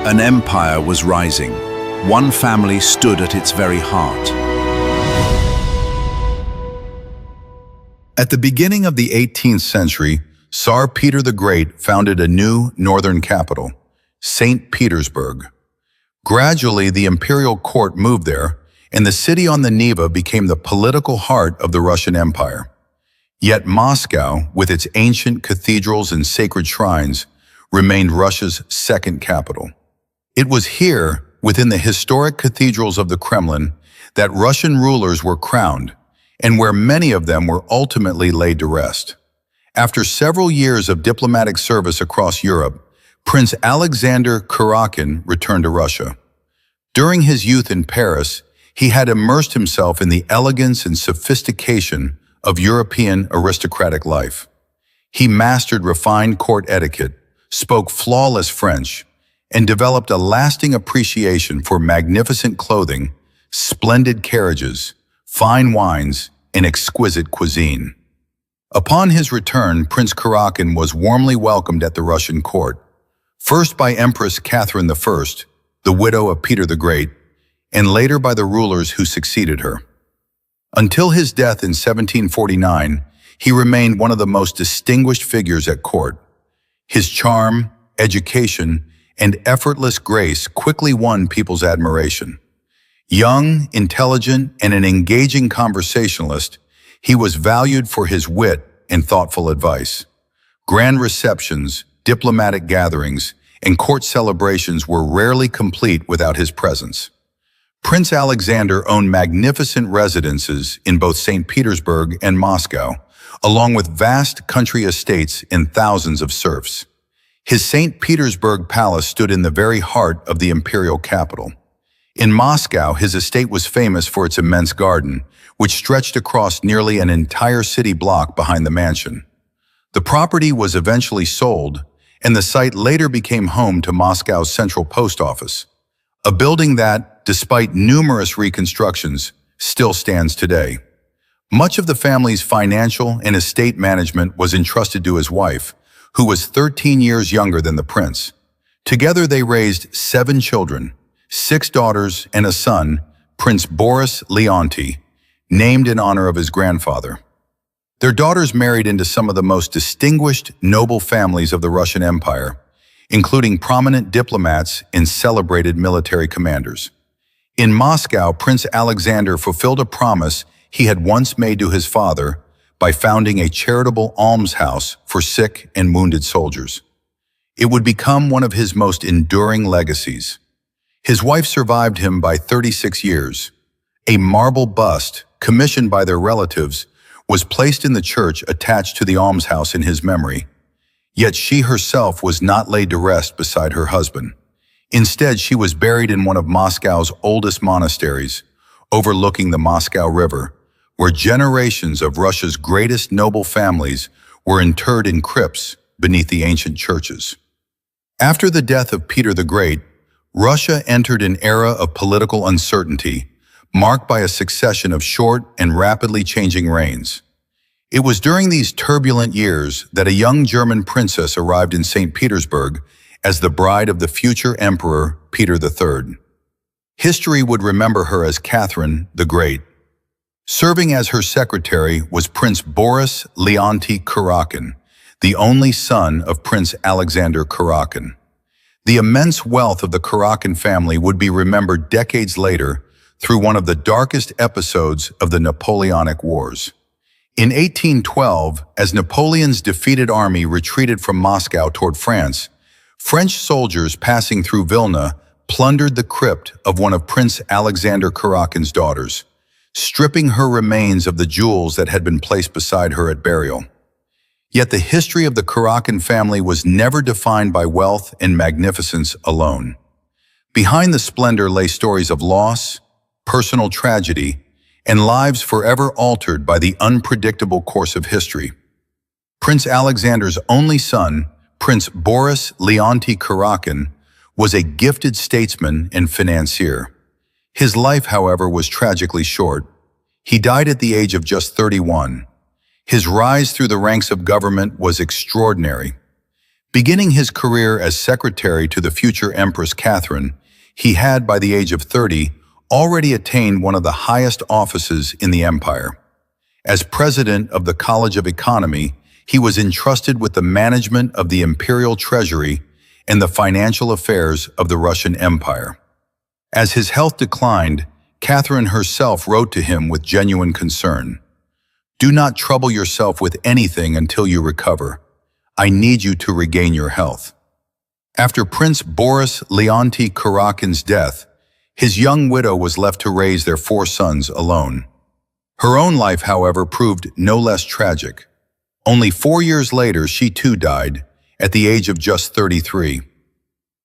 An empire was rising. One family stood at its very heart. At the beginning of the 18th century, Tsar Peter the Great founded a new northern capital, St. Petersburg. Gradually, the imperial court moved there, and the city on the Neva became the political heart of the Russian Empire. Yet Moscow, with its ancient cathedrals and sacred shrines, remained Russia's second capital. It was here, within the historic cathedrals of the Kremlin, that Russian rulers were crowned, and where many of them were ultimately laid to rest. After several years of diplomatic service across Europe, Prince Alexander Kurakin returned to Russia. During his youth in Paris, he had immersed himself in the elegance and sophistication of European aristocratic life. He mastered refined court etiquette, spoke flawless French, and developed a lasting appreciation for magnificent clothing, splendid carriages, fine wines, and exquisite cuisine. Upon his return, Prince Kurakin was warmly welcomed at the Russian court, first by Empress Catherine I, the widow of Peter the Great, and later by the rulers who succeeded her. Until his death in 1749, he remained one of the most distinguished figures at court. His charm, education, and effortless grace quickly won people's admiration. Young, intelligent, and an engaging conversationalist, he was valued for his wit and thoughtful advice. Grand receptions, diplomatic gatherings, and court celebrations were rarely complete without his presence. Prince Alexander owned magnificent residences in both St. Petersburg and Moscow, along with vast country estates and thousands of serfs. His St. Petersburg palace stood in the very heart of the imperial capital. In Moscow, his estate was famous for its immense garden, which stretched across nearly an entire city block behind the mansion. The property was eventually sold, and the site later became home to Moscow's central post office, a building that, despite numerous reconstructions, still stands today. Much of the family's financial and estate management was entrusted to his wife, who was 13 years younger than the prince. Together they raised 7 children, 6 daughters and a son, Prince Boris Leonti, named in honor of his grandfather. Their daughters married into some of the most distinguished noble families of the Russian Empire, including prominent diplomats and celebrated military commanders. In Moscow, Prince Alexander fulfilled a promise he had once made to his father by founding a charitable almshouse for sick and wounded soldiers. It would become one of his most enduring legacies. His wife survived him by 36 years. A marble bust, commissioned by their relatives, was placed in the church attached to the almshouse in his memory. Yet she herself was not laid to rest beside her husband. Instead, she was buried in one of Moscow's oldest monasteries, overlooking the Moscow River, where generations of Russia's greatest noble families were interred in crypts beneath the ancient churches. After the death of Peter the Great, Russia entered an era of political uncertainty, marked by a succession of short and rapidly changing reigns. It was during these turbulent years that a young German princess arrived in St. Petersburg as the bride of the future Emperor Peter III. History would remember her as Catherine the Great. Serving as her secretary was Prince Boris Leonti Kurakin, the only son of Prince Alexander Kurakin. The immense wealth of the Kurakin family would be remembered decades later through one of the darkest episodes of the Napoleonic Wars. In 1812, as Napoleon's defeated army retreated from Moscow toward France, French soldiers passing through Vilna plundered the crypt of one of Prince Alexander Kurakin's daughters, stripping her remains of the jewels that had been placed beside her at burial. Yet the history of the Kurakin family was never defined by wealth and magnificence alone. Behind the splendor lay stories of loss, personal tragedy, and lives forever altered by the unpredictable course of history. Prince Alexander's only son, Prince Boris Leonti Kurakin, was a gifted statesman and financier. His life, however, was tragically short. He died at the age of just 31. His rise through the ranks of government was extraordinary. Beginning his career as secretary to the future Empress Catherine, he had, by the age of 30, already attained one of the highest offices in the empire. As president of the College of Economy, he was entrusted with the management of the imperial treasury and the financial affairs of the Russian Empire. As his health declined, Catherine herself wrote to him with genuine concern. "Do not trouble yourself with anything until you recover. I need you to regain your health." After Prince Boris Leonti Kurakin's death, his young widow was left to raise their 4 sons alone. Her own life, however, proved no less tragic. Only 4 years later, she too died, at the age of just 33.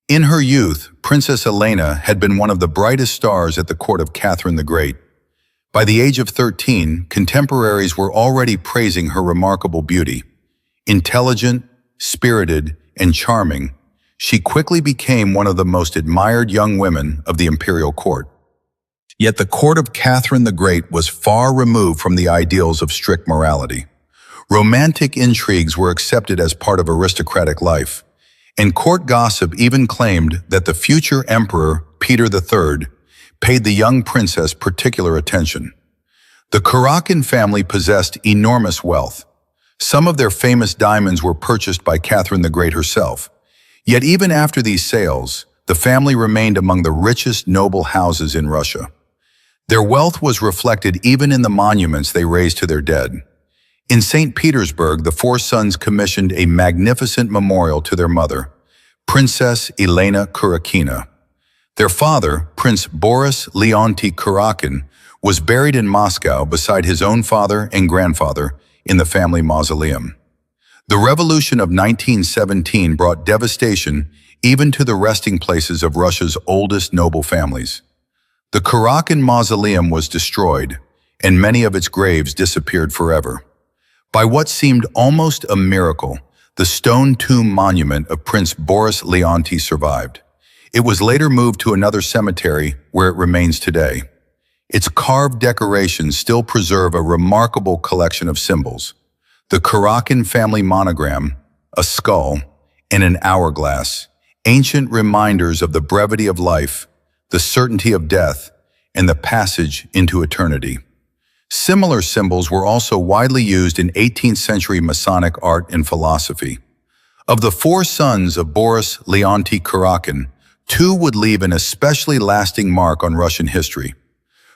In her youth, Princess Elena had been one of the brightest stars at the court of Catherine the Great. By the age of 13, contemporaries were already praising her remarkable beauty. Intelligent, spirited, and charming, she quickly became one of the most admired young women of the imperial court. Yet the court of Catherine the Great was far removed from the ideals of strict morality. Romantic intrigues were accepted as part of aristocratic life, and court gossip even claimed that the future emperor, Peter III, paid the young princess particular attention. The Kurakin family possessed enormous wealth. Some of their famous diamonds were purchased by Catherine the Great herself. Yet even after these sales, the family remained among the richest noble houses in Russia. Their wealth was reflected even in the monuments they raised to their dead. In St. Petersburg, the 4 sons commissioned a magnificent memorial to their mother, Princess Elena Kurakina. Their father, Prince Boris Leonti Kurakin, was buried in Moscow beside his own father and grandfather in the family mausoleum. The revolution of 1917 brought devastation even to the resting places of Russia's oldest noble families. The Kurakin mausoleum was destroyed, and many of its graves disappeared forever. By what seemed almost a miracle, the stone tomb monument of Prince Boris Leonti survived. It was later moved to another cemetery where it remains today. Its carved decorations still preserve a remarkable collection of symbols: the Kurakin family monogram, a skull, and an hourglass, ancient reminders of the brevity of life, the certainty of death, and the passage into eternity. Similar symbols were also widely used in 18th century Masonic art and philosophy. Of the 4 sons of Boris Leonti Kurakin, 2 would leave an especially lasting mark on Russian history.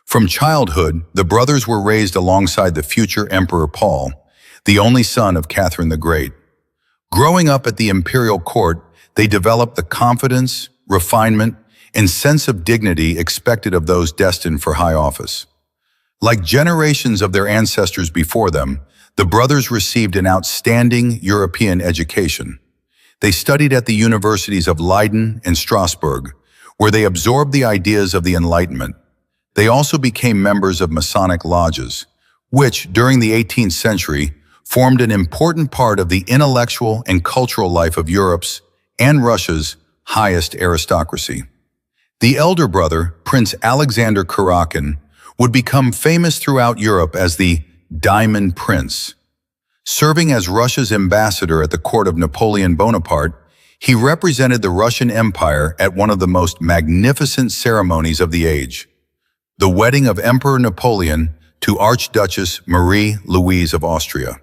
From childhood, the brothers were raised alongside the future Emperor Paul, the only son of Catherine the Great. Growing up at the imperial court, they developed the confidence, refinement, and sense of dignity expected of those destined for high office. Like generations of their ancestors before them, the brothers received an outstanding European education. They studied at the universities of Leiden and Strasbourg, where they absorbed the ideas of the Enlightenment. They also became members of Masonic lodges, which, during the 18th century, formed an important part of the intellectual and cultural life of Europe's and Russia's highest aristocracy. The elder brother, Prince Alexander Kurakin, would become famous throughout Europe as the Diamond Prince. Serving as Russia's ambassador at the court of Napoleon Bonaparte, he represented the Russian Empire at one of the most magnificent ceremonies of the age, the wedding of Emperor Napoleon to Archduchess Marie-Louise of Austria.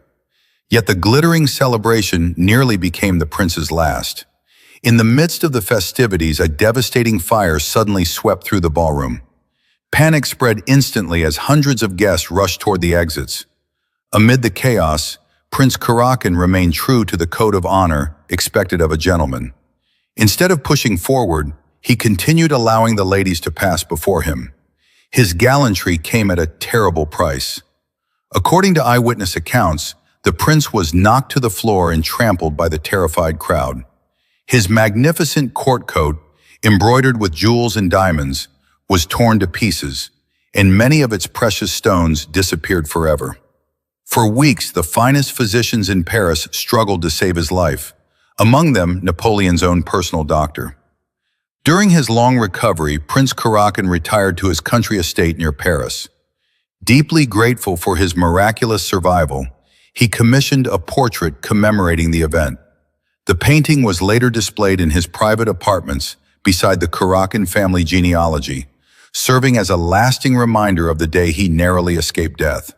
Yet the glittering celebration nearly became the prince's last. In the midst of the festivities, a devastating fire suddenly swept through the ballroom. Panic spread instantly as hundreds of guests rushed toward the exits. Amid the chaos, Prince Kurakin remained true to the code of honor expected of a gentleman. Instead of pushing forward, he continued allowing the ladies to pass before him. His gallantry came at a terrible price. According to eyewitness accounts, the prince was knocked to the floor and trampled by the terrified crowd. His magnificent court coat, embroidered with jewels and diamonds, was torn to pieces, and many of its precious stones disappeared forever. For weeks, the finest physicians in Paris struggled to save his life, among them Napoleon's own personal doctor. During his long recovery, Prince Kurakin retired to his country estate near Paris. Deeply grateful for his miraculous survival, he commissioned a portrait commemorating the event. The painting was later displayed in his private apartments beside the Kurakin family genealogy, serving as a lasting reminder of the day he narrowly escaped death.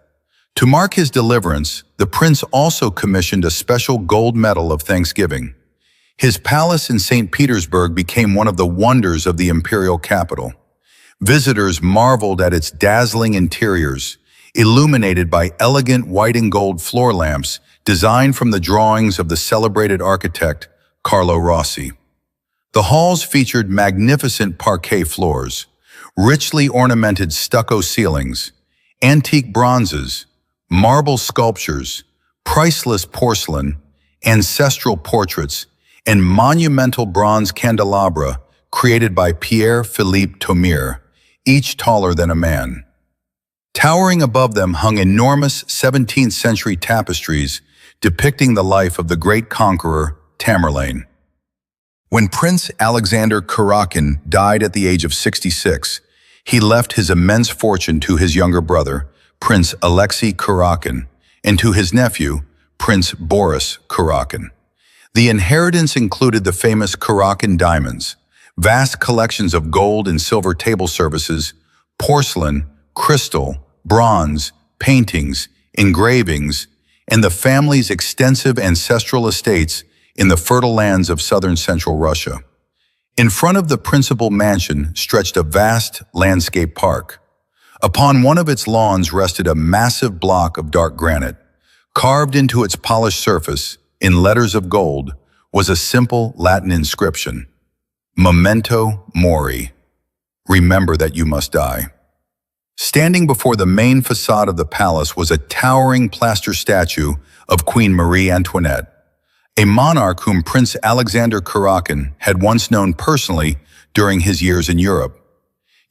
To mark his deliverance, the prince also commissioned a special gold medal of thanksgiving. His palace in St. Petersburg became one of the wonders of the imperial capital. Visitors marveled at its dazzling interiors, illuminated by elegant white and gold floor lamps designed from the drawings of the celebrated architect Carlo Rossi. The halls featured magnificent parquet floors, richly ornamented stucco ceilings, antique bronzes, marble sculptures, priceless porcelain, ancestral portraits, and monumental bronze candelabra created by Pierre-Philippe Thomire, each taller than a man. Towering above them hung enormous 17th century tapestries depicting the life of the great conqueror Tamerlane. When Prince Alexander Kurakin died at the age of 66, he left his immense fortune to his younger brother, Prince Alexei Kurakin, and to his nephew, Prince Boris Kurakin. The inheritance included the famous Kurakin diamonds, vast collections of gold and silver table services, porcelain, crystal, bronze, paintings, engravings, and the family's extensive ancestral estates in the fertile lands of southern central Russia. In front of the principal mansion stretched a vast landscape park. Upon one of its lawns rested a massive block of dark granite. Carved into its polished surface, in letters of gold, was a simple Latin inscription: Memento Mori. Remember that you must die. Standing before the main facade of the palace was a towering plaster statue of Queen Marie Antoinette, a monarch whom Prince Alexander Kurakin had once known personally during his years in Europe.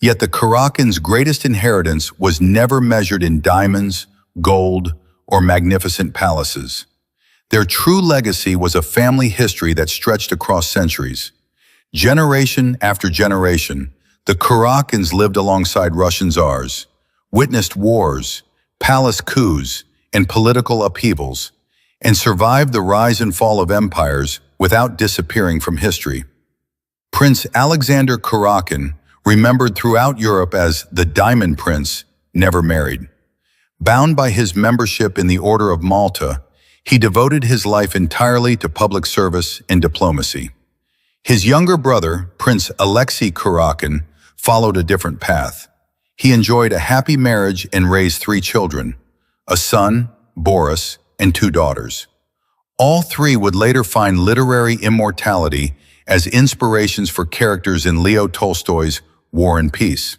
Yet the Kurakins' greatest inheritance was never measured in diamonds, gold, or magnificent palaces. Their true legacy was a family history that stretched across centuries. Generation after generation, the Kurakins lived alongside Russian czars, witnessed wars, palace coups, and political upheavals, and survived the rise and fall of empires without disappearing from history. Prince Alexander Kurakin, remembered throughout Europe as the Diamond Prince, never married. Bound by his membership in the Order of Malta, he devoted his life entirely to public service and diplomacy. His younger brother, Prince Alexei Kurakin, followed a different path. He enjoyed a happy marriage and raised 3 children, a son, Boris, and 2 daughters. All 3 would later find literary immortality as inspirations for characters in Leo Tolstoy's War and Peace.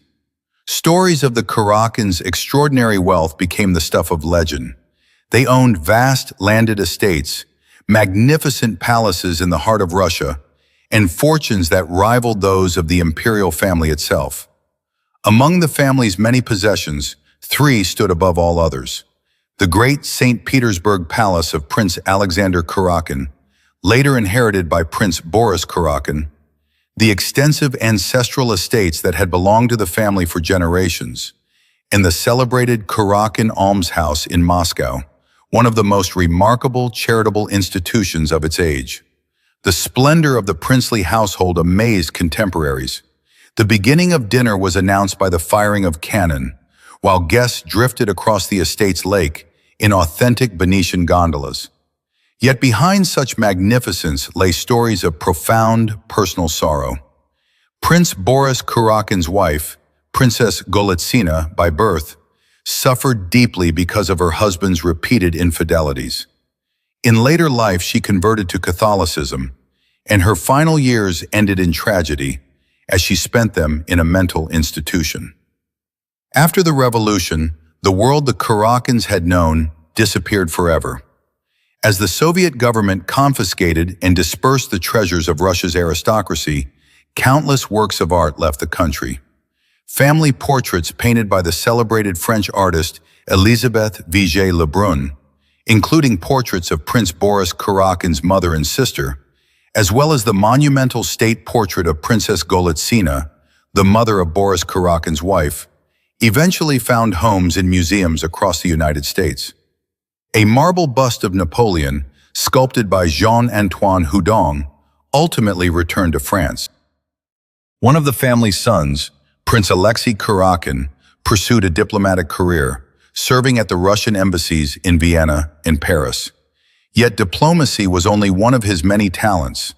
Stories of the Kurakins' extraordinary wealth became the stuff of legend. They owned vast landed estates, magnificent palaces in the heart of Russia, and fortunes that rivaled those of the imperial family itself. Among the family's many possessions, 3 stood above all others: the great St. Petersburg Palace of Prince Alexander Kurakin, later inherited by Prince Boris Kurakin, the extensive ancestral estates that had belonged to the family for generations, and the celebrated Kurakin Almshouse in Moscow, one of the most remarkable charitable institutions of its age. The splendor of the princely household amazed contemporaries. The beginning of dinner was announced by the firing of cannon, while guests drifted across the estate's lake in authentic Venetian gondolas. Yet behind such magnificence lay stories of profound personal sorrow. Prince Boris Kurakin's wife, Princess Golitsina by birth, suffered deeply because of her husband's repeated infidelities. In later life, she converted to Catholicism, and her final years ended in tragedy as she spent them in a mental institution. After the revolution, the world the Kurakins had known disappeared forever. As the Soviet government confiscated and dispersed the treasures of Russia's aristocracy, countless works of art left the country. Family portraits painted by the celebrated French artist Elisabeth Vigée Lebrun, including portraits of Prince Boris Kurakin's mother and sister, as well as the monumental state portrait of Princess Golitsina, the mother of Boris Kurakin's wife, eventually found homes in museums across the United States. A marble bust of Napoleon, sculpted by Jean-Antoine Houdon, ultimately returned to France. One of the family's sons, Prince Alexei Kurakin, pursued a diplomatic career, serving at the Russian embassies in Vienna and Paris. Yet diplomacy was only one of his many talents.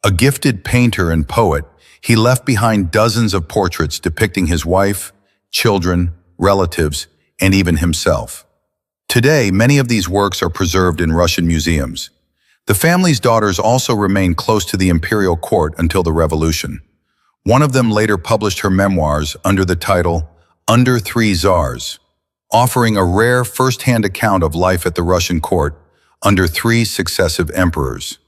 A gifted painter and poet, he left behind dozens of portraits depicting his wife, children, relatives, and even himself. Today, many of these works are preserved in Russian museums. The family's daughters also remained close to the imperial court until the revolution. One of them later published her memoirs under the title Under Three Tsars, offering a rare first-hand account of life at the Russian court under three successive emperors.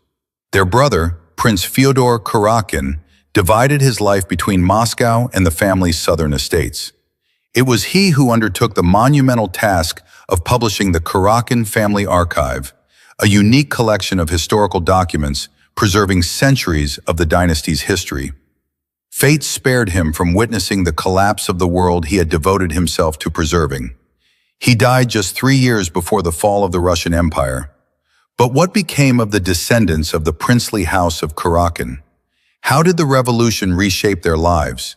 Their brother, Prince Fyodor Kurakin, divided his life between Moscow and the family's southern estates. It was he who undertook the monumental task of publishing the Kurakin family archive, a unique collection of historical documents preserving centuries of the dynasty's history. Fate spared him from witnessing the collapse of the world he had devoted himself to preserving. He died just 3 years before the fall of the Russian Empire. But what became of the descendants of the princely house of Kurakin? How did the revolution reshape their lives?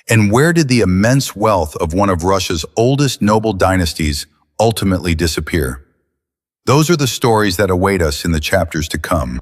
And where did the immense wealth of one of Russia's oldest noble dynasties ultimately disappear? Those are the stories that await us in the chapters to come.